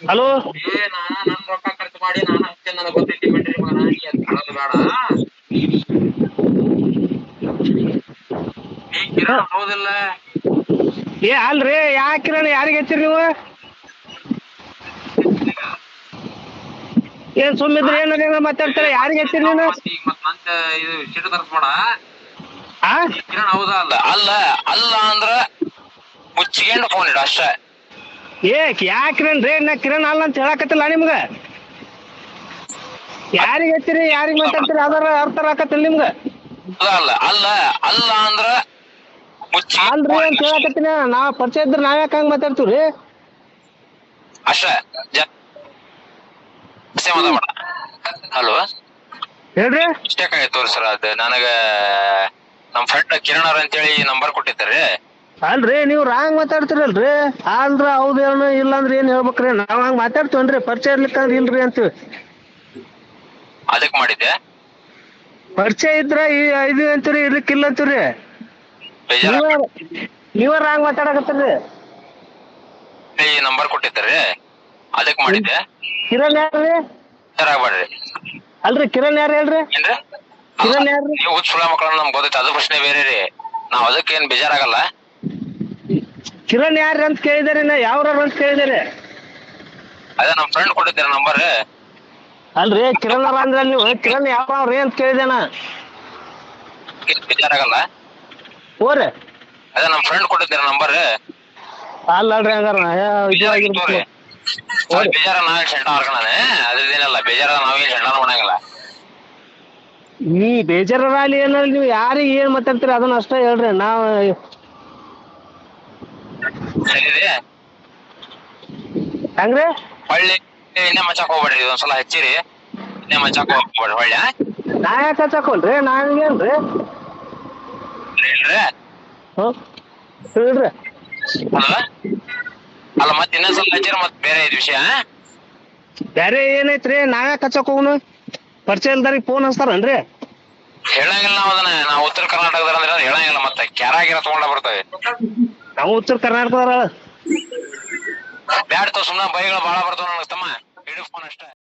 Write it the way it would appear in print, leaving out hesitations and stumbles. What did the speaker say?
Hello ನನ್ ರೊಕ್ಕ ಖರ್ಚು ಮಾಡಿ ನಾನು ಹಚ್ಚೇನ್ ನನಗ್ ಗೊತ್ತೈತಿ ಬಿಡ್ರಿ ಮಗನ ನೀ ಅದ್ ಕೇಳೋದು ಬೇಡ. ನೀ ಕಿರಣ್ ಹೌದಿಲ್ಲ? ಏ ಅಲ್ರಿ ಯಾಕಿರಣ ಯಾರಿಗೆ ಹಚ್ಚಿರಿ ನೀವು? ಏನ್ ಸುಮ್ಮಿದ್ರಿ ಏನ ಮಾತಾಡ್ತಾರ? ಯಾರಿಗೆ ಹಚ್ಚಿರಿ ನೀನು? ಮತ್ ನಂತ ಇದು ಸಿಟ್ಟು ತರ್ಸ್ಬೇಡ. ಆ ನೀ ಕಿರಣ್ ಹೌದಾ ಅಲ್ಲ? ಅಲ್ಲ ಅಲ್ಲ ಅಂದ್ರ ಮುಚ್ಚಿಗೆಂಡು ಫೋನ್ ಇಡು ಅಷ್ಟೇ. ಏ ಯಾ ಕಿರಣ್ ರೀ? ನಾ ಕಿರಣ್ ಅಲ್ಲ ಅಂತ ಹೇಳಕತ್ತಿಲ್ಲ ನಿಮ್ಗ. ಯಾರಿಗೆ ಹಚ್ಚಿರಿ ಯಾರಿಗೆ ಮಾತಾಡ್ತೀರಿ ಅದರ ಅರ್ಥ ಆಕತ್ತಿಲ್ಲ ನಿಮ್ಗ? ಅಲ್ಲ ಅಲ್ಲ ಅಲ್ಲ ಅಂದ್ರ ಮುಚ್ಚಿಗೆ ಅಲ್ರಿ ಫೋನ್ ಅಂತ ಇಡು ಅಷ್ಟೇ. ಹೇಳಕತ್ತೀನಿ. ನಾವ್ ಪರಿಚಯ ಇದ್ರ ನಾವ್ ಯಾಕೆ ಹಂಗ ಮಾತಾಡ್ತೀವ್ರಿ? ಅಷ್ಟೇ ಜಾಸ್ತಿ ಮಾತಾಡ್ಬೇಡ. ಹಲೋ ಹೇಳ್ರಿ. ಮಿಸ್ಟೇಕ್ ಆಯ್ತು ಸರ್. ಅದು ನನಗ ನಮ್ ಫ್ರೆಂಡ್ ಕಿರಣ್ ಅವ್ರ ಅಂತೇಳಿ ನಂಬರ್ ಕೊಟ್ಟಿದ್ದಾರೆ. ಅಲ್ರಿ ನೀವ್ ರಾಂಗ್ ಮಾತಾಡ್ತಿರಲ್ರಿ. ಅಲ್ರ ಹೌದೇನು ಇಲ್ಲ ಅಂದ್ರೆ ಏನ್ ಹೇಳ್ಬೇಕ್ರಿ? ನಾವ್ ಹಂಗ ಮಾತಾಡ್ತೇವನ್ರಿ? ಪರಿಚಯ ಇರ್ಲಿಕ್ಕಂದ್ರ ಇಲ್ರಿ ಅಂತೀವಿ. ಅದಕ್ ಮಾಡಿದ್ದೆ. ಪರಿಚಯ ಇದ್ರ ಇದು ಅಂತೀರಿ, ಇರ್ಲಿಕ್ಕಿಲ್ಲ ಅಂತೀರಿ. ಬೇಜಾರ ನೀವ ರಾಂಗ್ ಮಾತಾಡಕತ್ತೀರಿ. ಈ ನಂಬರ್ ಕೊಟ್ಟಿದ್ದಾರೆ ಅದಕ್ ಮಾಡಿದ್ದೆ. ಕಿರಣ್ ಯಾರ್ರಿ? ಬೇಜಾರಾಗ್ಬೇಡ್ರಿ. ಅಲ್ರಿ ಕಿರಣ್ ಯಾರು ಹೇಳ್ರಿ? ಏನ್ರಿ? ಕಿರಣ್ ಯಾರ್ರಿ? ನೀವು ಹುಚ್ಚ ಸುಳ ಮಕ್ಕಳು ನಮ್ಗೆ ಗೊತ್ತೈತೆ, ಅದು ಪ್ರಶ್ನೆ ಬೇರೆ ರೀ. ನಾವ್ ಅದಕ್ಕೇನ್ ಬೇಜಾರಾಗಲ್ಲ. ಕಿರಣ್ ಯಾರ್ರಿ ಅಂತ ಕೇಳಿದಾರೆ, ನಾ ಯಾವ್ರ ಅಂತ ಕೇಳಿದಾರೆ. ಅದೇ ನಮ್ ಫ್ರೆಂಡ್ ಕೊಟ್ಟಿದ್ದೀರ ನಂಬರ್. ಅಲ್ರಿ ಕಿರಣ್ ಅವ್ರ ಅಂದ್ರೆ ನೀವು ಕಿರಣ್ ಯಾವ್ರಿ ಅಂತ ಕೇಳಿದೇನ. ಬೇಜಾರಾಗಲ್ಲ. ಓರಿ ಅದೇ ನಮ್ ಫ್ರೆಂಡ್ ಕೊಟ್ಟಿದ್ದೀರ ನಂಬರ್. ಅಲ್ರಿ ಹಂಗಾರ ಇದು ಆಗಿರ್ಬೇಕು. ಬೇಜಾರ ನಾವೇ ಶೆಂಟ ಮಾಡ್ಕೊಳನೆ, ಅದ್ರದ್ದೇನಲ್ಲ. ಬೇಜಾರ ನಾವೇನ್ ಶೆಂಟ ಮಾಡಂಗಿಲ್ಲ. ನೀ ಬೇಜಾರ ಅಲ್ಲಿ ಏನಲ್ಲಿ ನೀವು ಯಾರಿಗೆ ಏನ್ ಮಾತಾಡ್ತೀರಿ ಅದನ್ನ ಅಷ್ಟೇ ಹೇಳ್ರಿ. ನಾವ್ ಸರಿ ಹಂಗ್ರಿ ಹೊಳ್ಳಿ ಇನ್ನೇ ಮಚ್ಚಾಕ್ ಹೋಗ್ಬೇಡ್ರಿ. ಇದೊಂದ್ಸಲ ಹಚ್ಚಿರಿ ಇನ್ನೇ ಮಚ್ಚಾಕ್ ಹೋಗ್ಬೇಡ್ರಿ ಹೊಳ್ಳಿ. ನಾ ಯಾಕೆ ಹಚ್ಚಾಕೋಲ್ರಿ? ನಾವೇನ್ರಿ ಹೇಳ್ರಿ. ಹೇಳ್ರಿ. ಅಲ್ಲ ಮತ್ ಇನ್ನೊಂದ್ಸಲ ಹಚ್ಚಿರ ಮತ್ ಬೇರೆ ಇದು ವಿಷಯ. ಬೇರೆ ಏನೈತ್ರಿ? ನಾವ್ಯಾಕೆ ಹಚ್ಚಕ್ ಹೋಗುನು? ಪರಿಚಯ ಇಲ್ದಾರಿಗೆ ಫೋನ್ ಹಚ್ತಾರನ್ರಿ? ಹೇಳಂಗಿಲ್ಲ ನಾವ್ ಅದನ್ನ. ನಾವು ಉತ್ತರ ಕರ್ನಾಟಕದ ಅಂದ್ರೆ ಹೇಳಂಗಿಲ್ಲ. ಮತ್ತೆ ಕ್ಯಾರಾಗಿರ ತಗೊಂಡ ಬರ್ತವೆ. ನಾವು ಉತ್ತರ ಕರ್ನಾಟಕದವ್ರ. ಬ್ಯಾಡ್ತಾವ ಸುಮ್ನೆ ಬೈಗಳು ಬಾಳ ಬರ್ತಾವ ನನಗೆ ತಮ್ಮ. ಇಡು ಫೋನ್ ಅಷ್ಟೇ.